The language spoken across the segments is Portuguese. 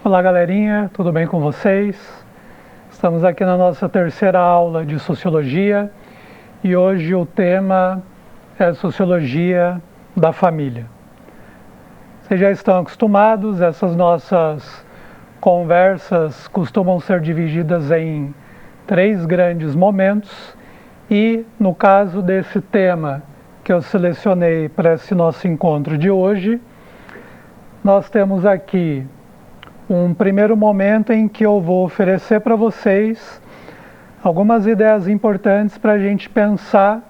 Olá galerinha, tudo bem com vocês? Estamos aqui na nossa terceira aula de Sociologia e hoje o tema é Sociologia da Família. Vocês já estão acostumados, essas nossas conversas costumam ser divididas em 3 grandes momentos e no caso desse tema que eu selecionei para esse nosso encontro de hoje, nós temos aqui um primeiro momento em que eu vou oferecer para vocês algumas ideias importantes para a gente pensar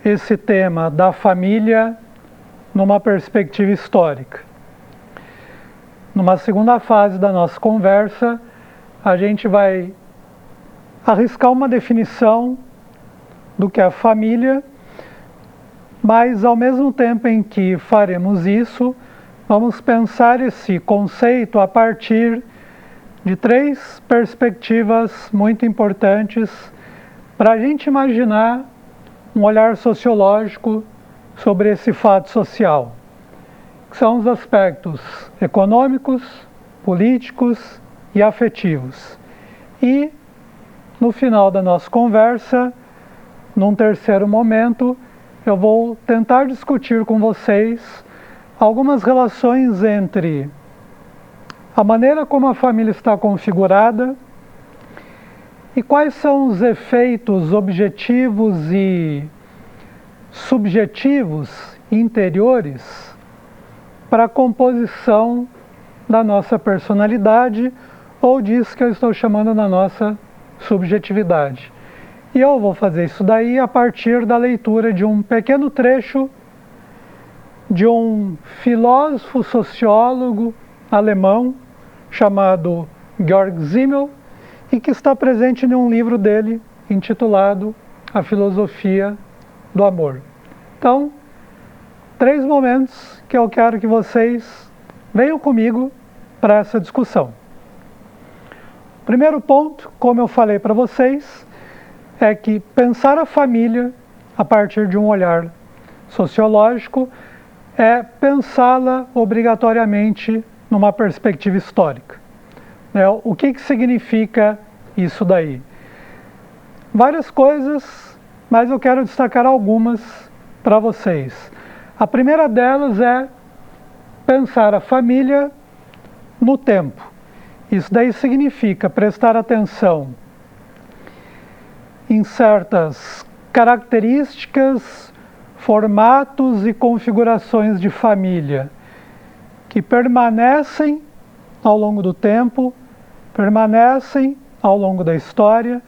esse tema da família numa perspectiva histórica. Numa segunda fase da nossa conversa, a gente vai arriscar uma definição do que é família, mas ao mesmo tempo em que faremos isso, vamos pensar esse conceito a partir de 3 perspectivas muito importantes para a gente imaginar um olhar sociológico sobre esse fato social, que são os aspectos econômicos, políticos e afetivos. E, no final da nossa conversa, num terceiro momento, eu vou tentar discutir com vocês algumas relações entre a maneira como a família está configurada e quais são os efeitos objetivos e subjetivos interiores para a composição da nossa personalidade ou disso que eu estou chamando da nossa subjetividade. E eu vou fazer isso daí a partir da leitura de um pequeno trecho de um filósofo sociólogo alemão chamado Georg Simmel e que está presente em um livro dele intitulado A Filosofia do Amor. Então, 3 momentos que eu quero que vocês venham comigo para essa discussão. Primeiro ponto, como eu falei para vocês, é que pensar a família a partir de um olhar sociológico é pensá-la obrigatoriamente numa perspectiva histórica. O que significa isso daí? Várias coisas, mas eu quero destacar algumas para vocês. A primeira delas é pensar a família no tempo. Isso daí significa prestar atenção em certas características, formatos e configurações de família que permanecem ao longo do tempo, permanecem ao longo da história,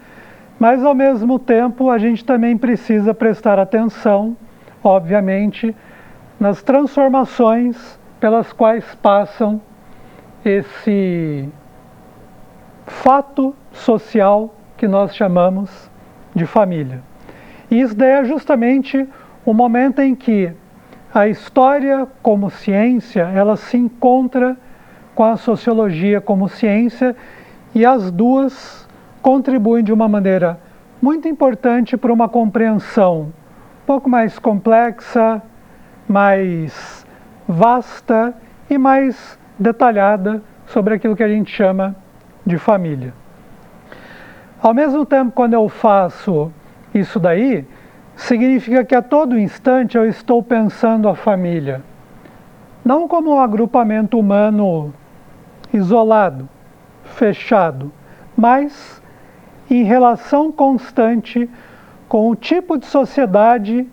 mas ao mesmo tempo a gente também precisa prestar atenção, obviamente, nas transformações pelas quais passam esse fato social que nós chamamos de família. E isso daí é justamente o momento em que a história como ciência, ela se encontra com a sociologia como ciência e as duas contribuem de uma maneira muito importante para uma compreensão um pouco mais complexa, mais vasta e mais detalhada sobre aquilo que a gente chama de família. Ao mesmo tempo, quando eu faço isso daí, significa que a todo instante eu estou pensando a família, não como um agrupamento humano isolado, fechado, mas em relação constante com o tipo de sociedade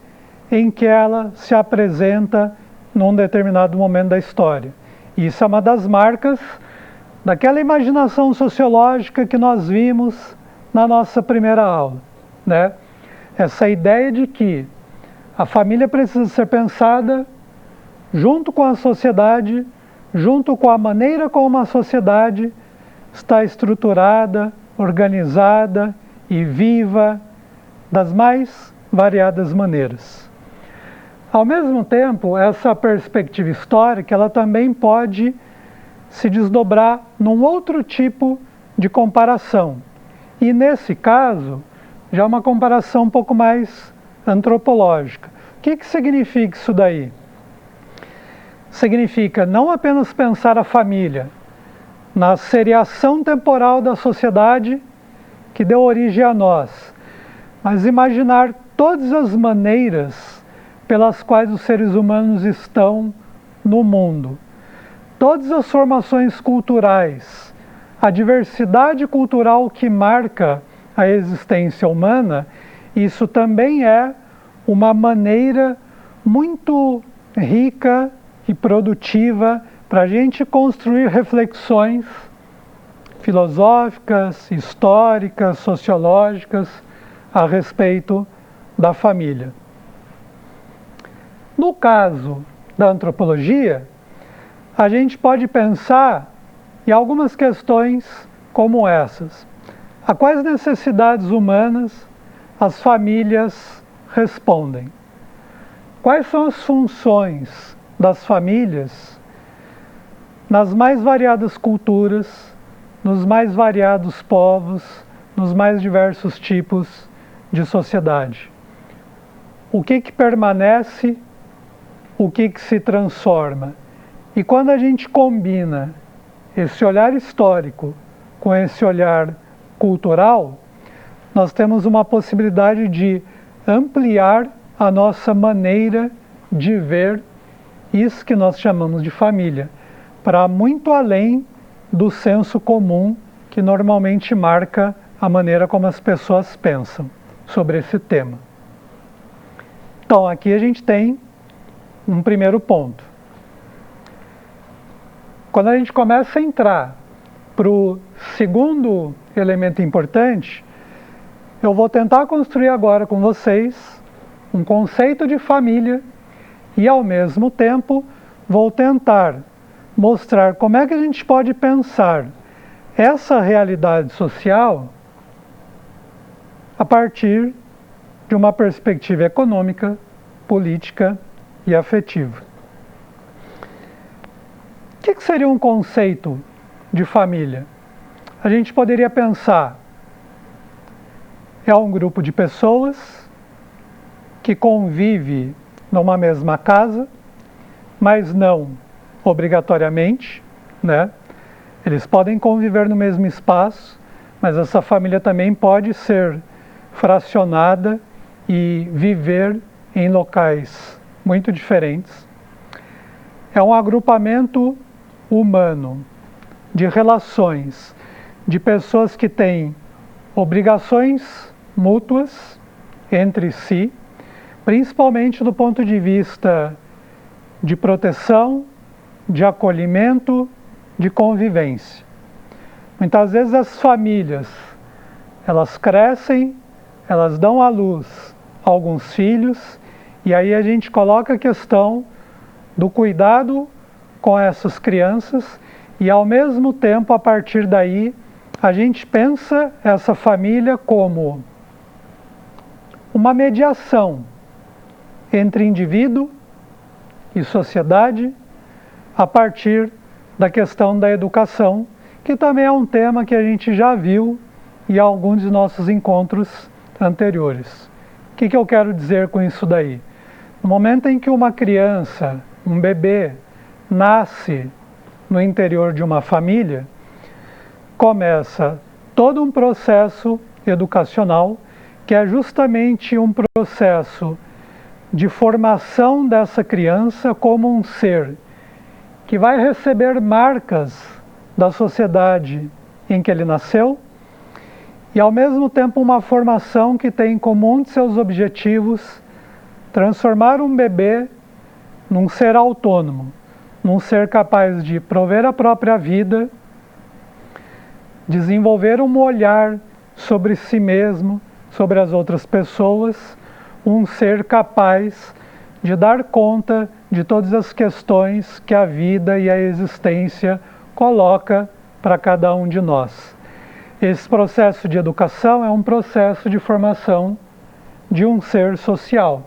em que ela se apresenta num determinado momento da história. Isso é uma das marcas daquela imaginação sociológica que nós vimos na nossa primeira aula, né? Essa ideia de que a família precisa ser pensada junto com a sociedade, junto com a maneira como a sociedade está estruturada, organizada e viva das mais variadas maneiras. Ao mesmo tempo, essa perspectiva histórica, ela também pode se desdobrar num outro tipo de comparação. E nesse caso, já uma comparação um pouco mais antropológica. O que significa isso daí? Significa não apenas pensar a família na seriação temporal da sociedade que deu origem a nós, mas imaginar todas as maneiras pelas quais os seres humanos estão no mundo. Todas as formações culturais, a diversidade cultural que marca a existência humana, isso também é uma maneira muito rica e produtiva para a gente construir reflexões filosóficas, históricas, sociológicas a respeito da família. No caso da antropologia, a gente pode pensar em algumas questões como essas. A quais necessidades humanas as famílias respondem? Quais são as funções das famílias nas mais variadas culturas, nos mais variados povos, nos mais diversos tipos de sociedade? O que permanece, o que se transforma? E quando a gente combina esse olhar histórico com esse olhar cultural, nós temos uma possibilidade de ampliar a nossa maneira de ver isso que nós chamamos de família, para muito além do senso comum que normalmente marca a maneira como as pessoas pensam sobre esse tema. Então, aqui a gente tem um primeiro ponto. Quando a gente começa a entrar para o segundo elemento importante, eu vou tentar construir agora com vocês um conceito de família e, ao mesmo tempo, vou tentar mostrar como é que a gente pode pensar essa realidade social a partir de uma perspectiva econômica, política e afetiva. O que seria um conceito de família? A gente poderia pensar, é um grupo de pessoas que convive numa mesma casa, mas não obrigatoriamente, né? Eles podem conviver no mesmo espaço, mas essa família também pode ser fracionada e viver em locais muito diferentes. É um agrupamento humano de relações, de pessoas que têm obrigações mútuas entre si, principalmente do ponto de vista de proteção, de acolhimento, de convivência. Muitas vezes as famílias, elas crescem, elas dão à luz alguns filhos, e aí a gente coloca a questão do cuidado com essas crianças, e ao mesmo tempo, a partir daí, a gente pensa essa família como uma mediação entre indivíduo e sociedade, a partir da questão da educação, que também é um tema que a gente já viu em alguns de nossos encontros anteriores. O que eu quero dizer com isso daí? No momento em que uma criança, um bebê, nasce no interior de uma família, começa todo um processo educacional que é justamente um processo de formação dessa criança como um ser que vai receber marcas da sociedade em que ele nasceu e, ao mesmo tempo, uma formação que tem como um de seus objetivos transformar um bebê num ser autônomo, num ser capaz de prover a própria vida, desenvolver um olhar sobre si mesmo, sobre as outras pessoas, um ser capaz de dar conta de todas as questões que a vida e a existência coloca para cada um de nós. Esse processo de educação é um processo de formação de um ser social.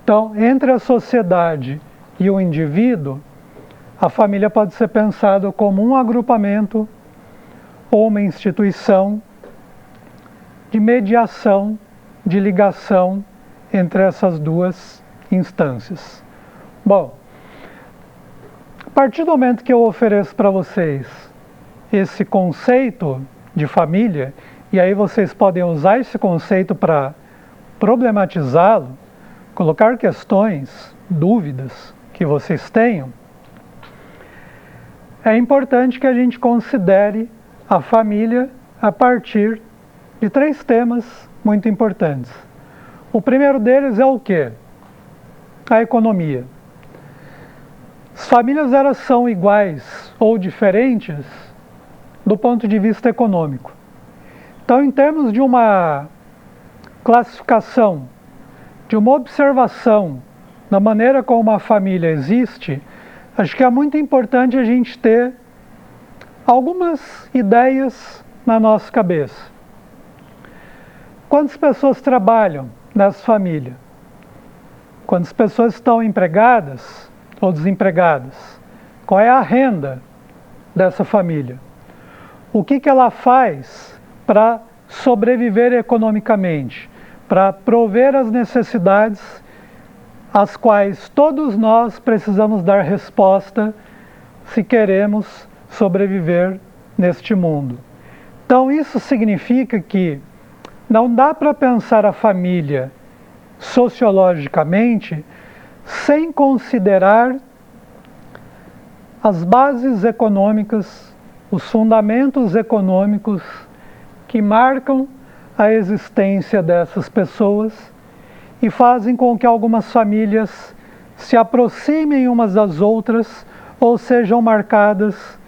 Então, entre a sociedade e o indivíduo, a família pode ser pensada como um agrupamento ou uma instituição de mediação, de ligação entre essas duas instâncias. Bom, a partir do momento que eu ofereço para vocês esse conceito de família, e aí vocês podem usar esse conceito para problematizá-lo, colocar questões, dúvidas que vocês tenham, é importante que a gente considere a família a partir de 3 temas muito importantes. O primeiro deles é o quê? A economia. As famílias, elas são iguais ou diferentes do ponto de vista econômico. Então, em termos de uma classificação, de uma observação da maneira como uma família existe, acho que é muito importante a gente ter algumas ideias na nossa cabeça. Quantas pessoas trabalham nessa família? Quantas pessoas estão empregadas ou desempregadas? Qual é a renda dessa família? O que ela faz para sobreviver economicamente, para prover as necessidades às quais todos nós precisamos dar resposta se queremos sobreviver neste mundo. Então isso significa que não dá para pensar a família sociologicamente sem considerar as bases econômicas, os fundamentos econômicos que marcam a existência dessas pessoas e fazem com que algumas famílias se aproximem umas das outras ou sejam marcadas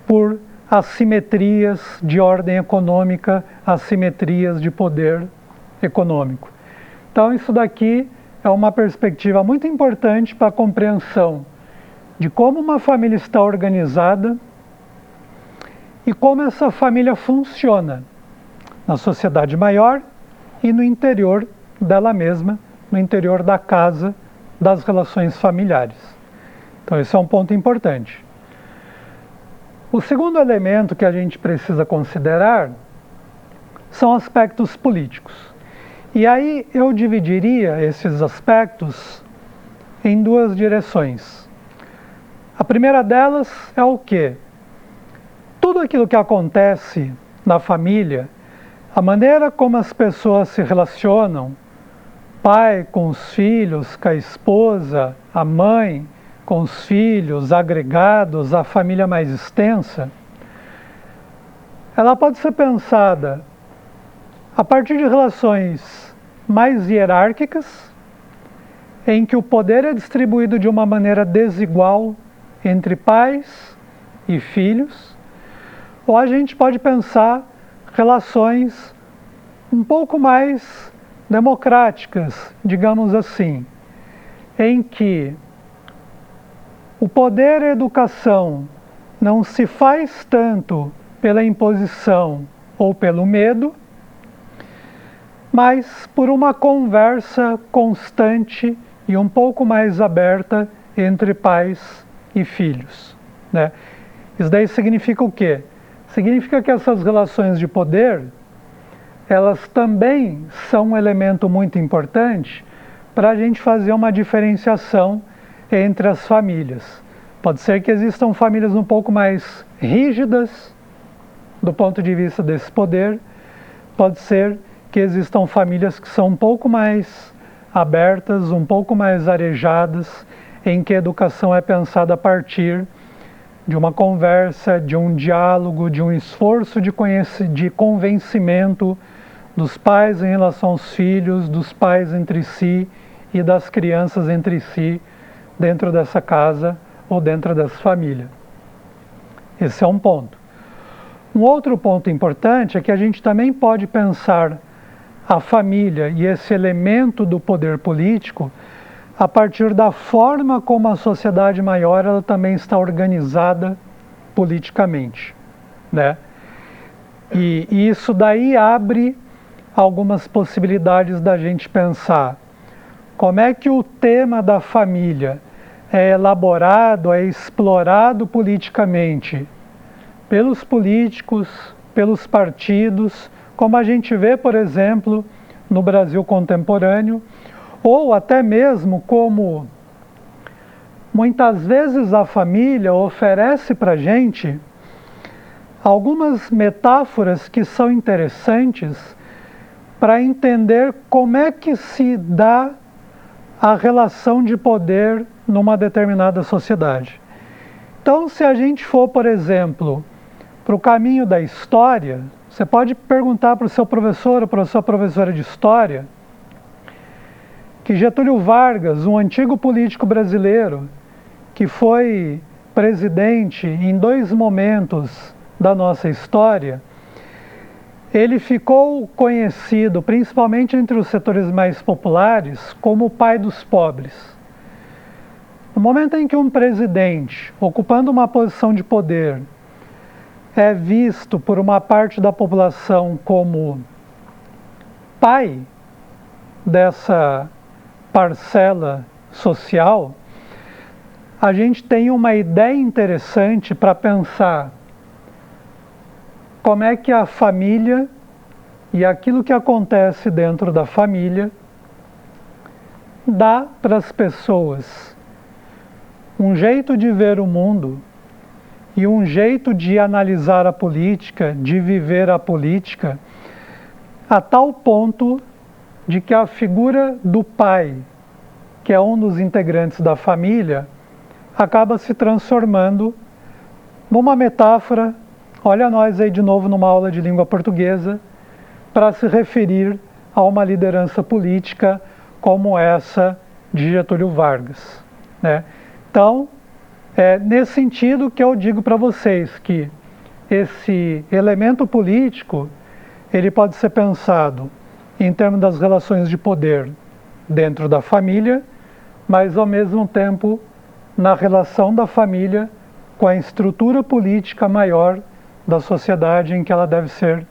por assimetrias de ordem econômica, assimetrias de poder econômico. Então isso daqui é uma perspectiva muito importante para a compreensão de como uma família está organizada e como essa família funciona na sociedade maior e no interior dela mesma, no interior da casa, das relações familiares. Então esse é um ponto importante. O segundo elemento que a gente precisa considerar são aspectos políticos. E aí eu dividiria esses aspectos em 2 direções. A primeira delas é o quê? Tudo aquilo que acontece na família, a maneira como as pessoas se relacionam, pai com os filhos, com a esposa, a mãe com os filhos, agregados, a família mais extensa, ela pode ser pensada a partir de relações mais hierárquicas, em que o poder é distribuído de uma maneira desigual entre pais e filhos, ou a gente pode pensar relações um pouco mais democráticas, digamos assim, em que o poder e a educação não se faz tanto pela imposição ou pelo medo, mas por uma conversa constante e um pouco mais aberta entre pais e filhos, né? Isso daí significa o quê? Significa que essas relações de poder, elas também são um elemento muito importante para a gente fazer uma diferenciação entre as famílias. Pode ser que existam famílias um pouco mais rígidas do ponto de vista desse poder, pode ser que existam famílias que são um pouco mais abertas, um pouco mais arejadas, em que a educação é pensada a partir de uma conversa, de um diálogo, de um esforço de convencimento dos pais em relação aos filhos, dos pais entre si e das crianças entre si, dentro dessa casa ou dentro dessa família. Esse é um ponto. Um outro ponto importante é que a gente também pode pensar a família e esse elemento do poder político a partir da forma como a sociedade maior ela também está organizada politicamente, né? E isso daí abre algumas possibilidades da gente pensar como é que o tema da família é elaborado, é explorado politicamente pelos políticos, pelos partidos, como a gente vê, por exemplo, no Brasil contemporâneo, ou até mesmo como muitas vezes a família oferece para a gente algumas metáforas que são interessantes para entender como é que se dá a relação de poder numa determinada sociedade. Então, se a gente for, por exemplo, para o caminho da história, você pode perguntar para o seu professor ou para a sua professora de história que Getúlio Vargas, um antigo político brasileiro, que foi presidente em 2 momentos da nossa história, ele ficou conhecido, principalmente entre os setores mais populares, como o pai dos pobres. No momento em que um presidente, ocupando uma posição de poder, é visto por uma parte da população como pai dessa parcela social, a gente tem uma ideia interessante para pensar como é que a família e aquilo que acontece dentro da família dá para as pessoas um jeito de ver o mundo e um jeito de analisar a política, de viver a política, a tal ponto de que a figura do pai, que é um dos integrantes da família, acaba se transformando numa metáfora, olha nós aí de novo numa aula de língua portuguesa, para se referir a uma liderança política como essa de Getúlio Vargas, né? Então, é nesse sentido que eu digo para vocês que esse elemento político, ele pode ser pensado em termos das relações de poder dentro da família, mas ao mesmo tempo na relação da família com a estrutura política maior da sociedade em que ela deve ser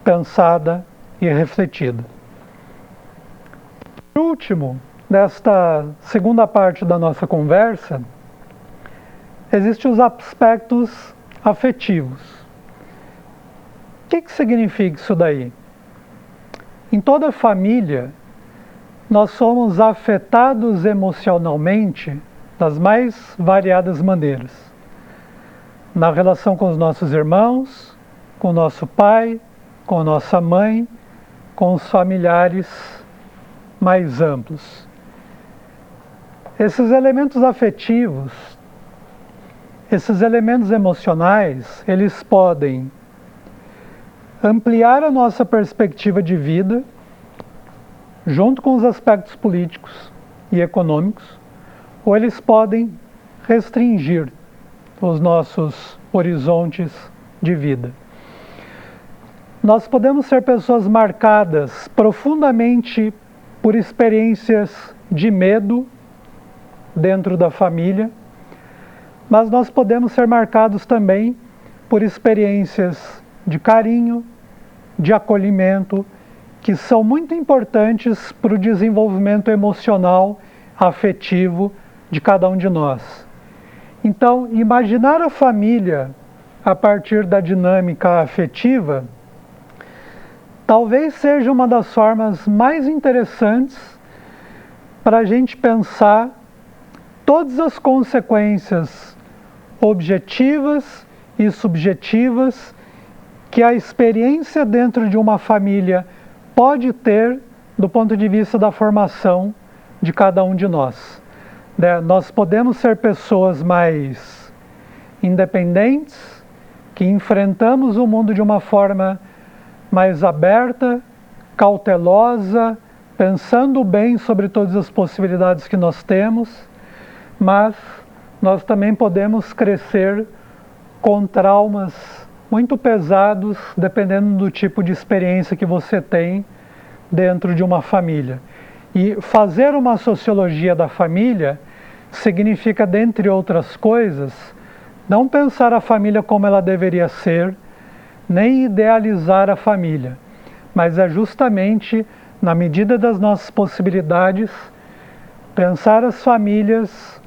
pensada e refletida. Por último, nesta segunda parte da nossa conversa, existem os aspectos afetivos. O que significa isso daí? Em toda família, nós somos afetados emocionalmente das mais variadas maneiras. Na relação com os nossos irmãos, com o nosso pai, com a nossa mãe, com os familiares mais amplos. Esses elementos afetivos, esses elementos emocionais, eles podem ampliar a nossa perspectiva de vida, junto com os aspectos políticos e econômicos, ou eles podem restringir os nossos horizontes de vida. Nós podemos ser pessoas marcadas profundamente por experiências de medo dentro da família, mas nós podemos ser marcados também por experiências de carinho, de acolhimento, que são muito importantes para o desenvolvimento emocional, afetivo de cada um de nós. Então, imaginar a família a partir da dinâmica afetiva talvez seja uma das formas mais interessantes para a gente pensar todas as consequências objetivas e subjetivas que a experiência dentro de uma família pode ter do ponto de vista da formação de cada um de nós. Nós podemos ser pessoas mais independentes, que enfrentamos o mundo de uma forma mais aberta, cautelosa, pensando bem sobre todas as possibilidades que nós temos, mas nós também podemos crescer com traumas muito pesados, dependendo do tipo de experiência que você tem dentro de uma família. E fazer uma sociologia da família significa, dentre outras coisas, não pensar a família como ela deveria ser, nem idealizar a família, mas é justamente, na medida das nossas possibilidades, pensar as famílias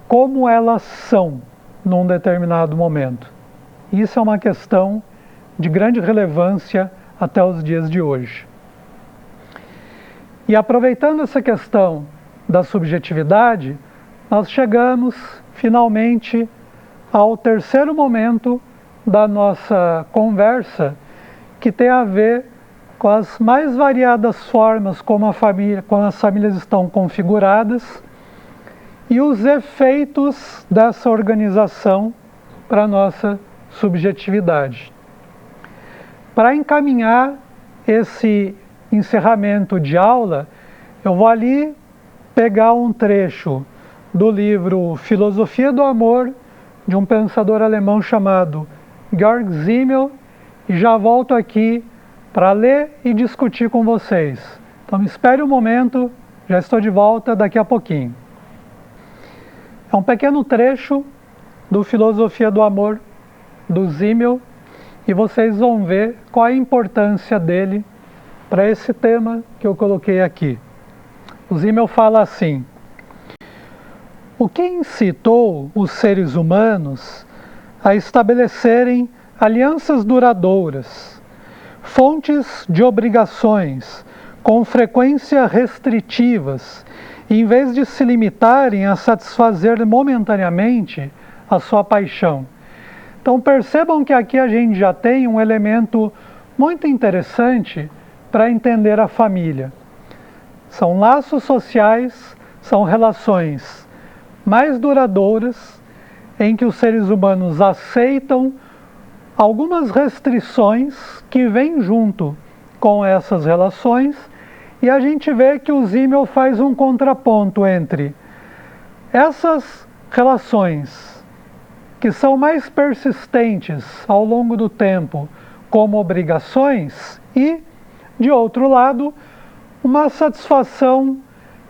como elas são num determinado momento. Isso é uma questão de grande relevância até os dias de hoje. E aproveitando essa questão da subjetividade, nós chegamos finalmente ao terceiro momento da nossa conversa, que tem a ver com as mais variadas formas como as famílias estão configuradas e os efeitos dessa organização para a nossa subjetividade. Para encaminhar esse encerramento de aula, eu vou ali pegar um trecho do livro Filosofia do Amor, de um pensador alemão chamado Georg Simmel, e já volto aqui para ler e discutir com vocês. Então me espere um momento, já estou de volta daqui a pouquinho. É um pequeno trecho do Filosofia do Amor, do Simmel, e vocês vão ver qual a importância dele para esse tema que eu coloquei aqui. O Simmel fala assim: o que incitou os seres humanos a estabelecerem alianças duradouras, fontes de obrigações com frequência restritivas, em vez de se limitarem a satisfazer momentaneamente a sua paixão? Então percebam que aqui a gente já tem um elemento muito interessante para entender a família. São laços sociais, são relações mais duradouras, em que os seres humanos aceitam algumas restrições que vêm junto com essas relações, e a gente vê que o Simmel faz um contraponto entre essas relações que são mais persistentes ao longo do tempo como obrigações e, de outro lado, uma satisfação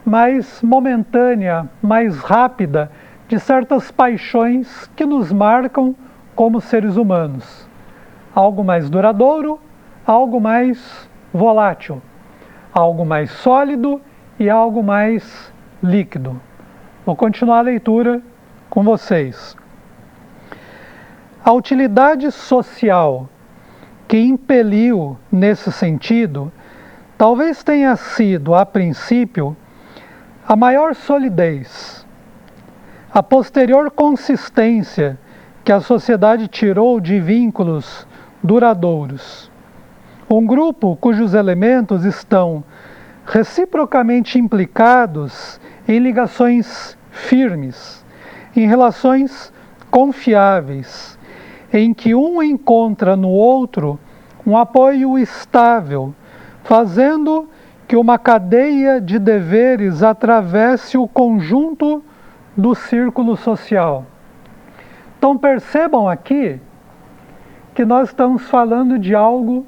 mais momentânea, mais rápida de certas paixões que nos marcam como seres humanos. Algo mais duradouro, algo mais volátil, algo mais sólido e algo mais líquido. Vou continuar a leitura com vocês. A utilidade social que impeliu nesse sentido talvez tenha sido, a princípio, a maior solidez, a posterior consistência que a sociedade tirou de vínculos duradouros. Um grupo cujos elementos estão reciprocamente implicados em ligações firmes, em relações confiáveis, em que um encontra no outro um apoio estável, fazendo que uma cadeia de deveres atravesse o conjunto do círculo social. Então percebam aqui que nós estamos falando de algo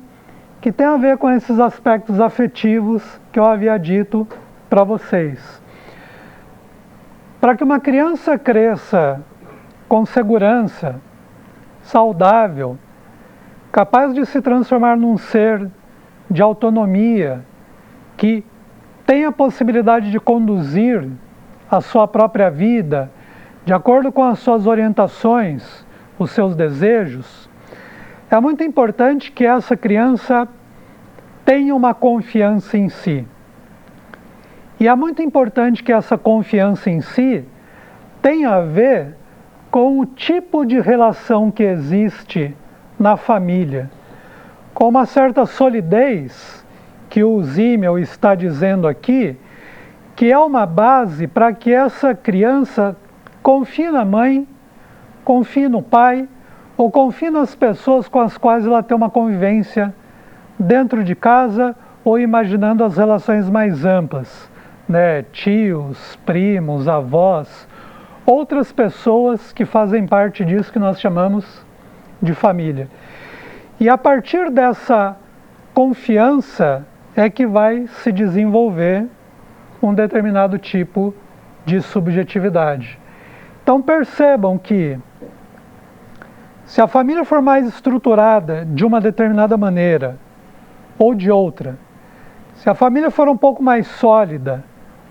que tem a ver com esses aspectos afetivos que eu havia dito para vocês. Para que uma criança cresça com segurança, saudável, capaz de se transformar num ser de autonomia, que tem a possibilidade de conduzir a sua própria vida, de acordo com as suas orientações, os seus desejos, é muito importante que essa criança tenha uma confiança em si. E é muito importante que essa confiança em si tenha a ver com o tipo de relação que existe na família, com uma certa solidez que o Simmel está dizendo aqui, que é uma base para que essa criança confie na mãe, confie no pai, ou confie nas pessoas com as quais ela tem uma convivência dentro de casa, ou imaginando as relações mais amplas, né? Tios, primos, avós, outras pessoas que fazem parte disso que nós chamamos de família. E a partir dessa confiança é que vai se desenvolver um determinado tipo de subjetividade. Então percebam que se a família for mais estruturada de uma determinada maneira ou de outra, se a família for um pouco mais sólida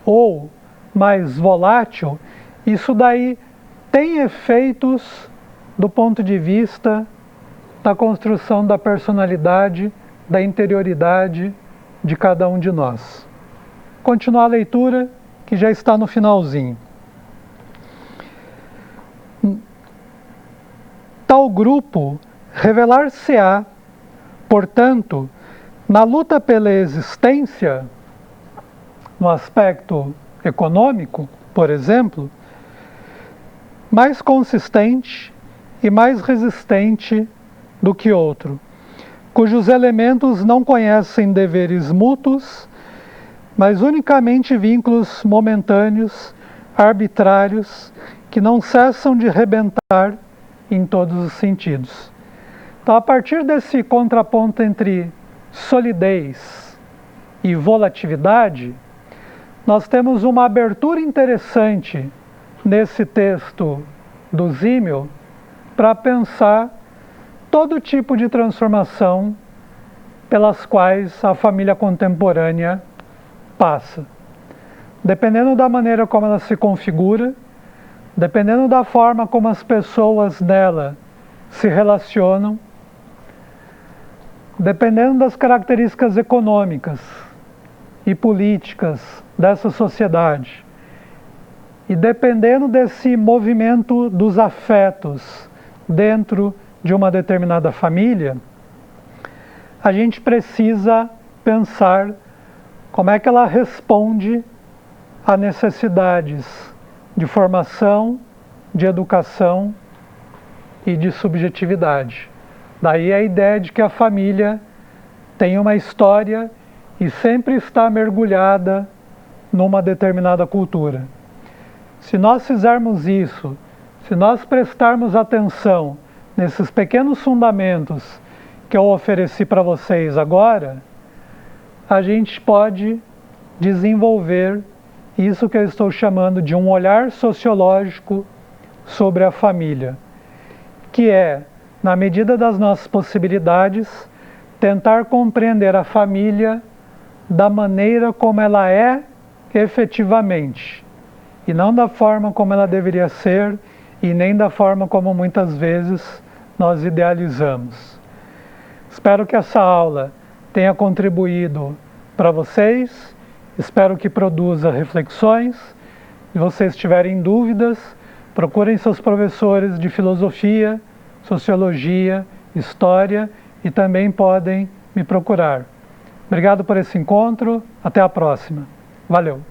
ou mais volátil, isso daí tem efeitos do ponto de vista da construção da personalidade, da interioridade de cada um de nós. Continuar a leitura, que já está no finalzinho. Tal grupo Revelar-se-á, portanto, na luta pela existência, no aspecto econômico, por exemplo, mais consistente e mais resistente do que outro, cujos elementos não conhecem deveres mútuos, mas unicamente vínculos momentâneos, arbitrários, que não cessam de rebentar em todos os sentidos. Então, a partir desse contraponto entre solidez e volatilidade, nós temos uma abertura interessante nesse texto do Simmel para pensar todo tipo de transformação pelas quais a família contemporânea passa. Dependendo da maneira como ela se configura, dependendo da forma como as pessoas dela se relacionam, dependendo das características econômicas e políticas dessa sociedade, e dependendo desse movimento dos afetos dentro de uma determinada família, a gente precisa pensar como é que ela responde a necessidades de formação, de educação e de subjetividade. Daí a ideia de que a família tem uma história e sempre está mergulhada numa determinada cultura. Se nós fizermos isso, se nós prestarmos atenção nesses pequenos fundamentos que eu ofereci para vocês agora, a gente pode desenvolver isso que eu estou chamando de um olhar sociológico sobre a família, que é, na medida das nossas possibilidades, tentar compreender a família da maneira como ela é efetivamente, e não da forma como ela deveria ser, e nem da forma como muitas vezes nós idealizamos. Espero que essa aula tenha contribuído para vocês, espero que produza reflexões. Se vocês tiverem dúvidas, procurem seus professores de filosofia, sociologia, história e também podem me procurar. Obrigado por esse encontro, até a próxima. Valeu!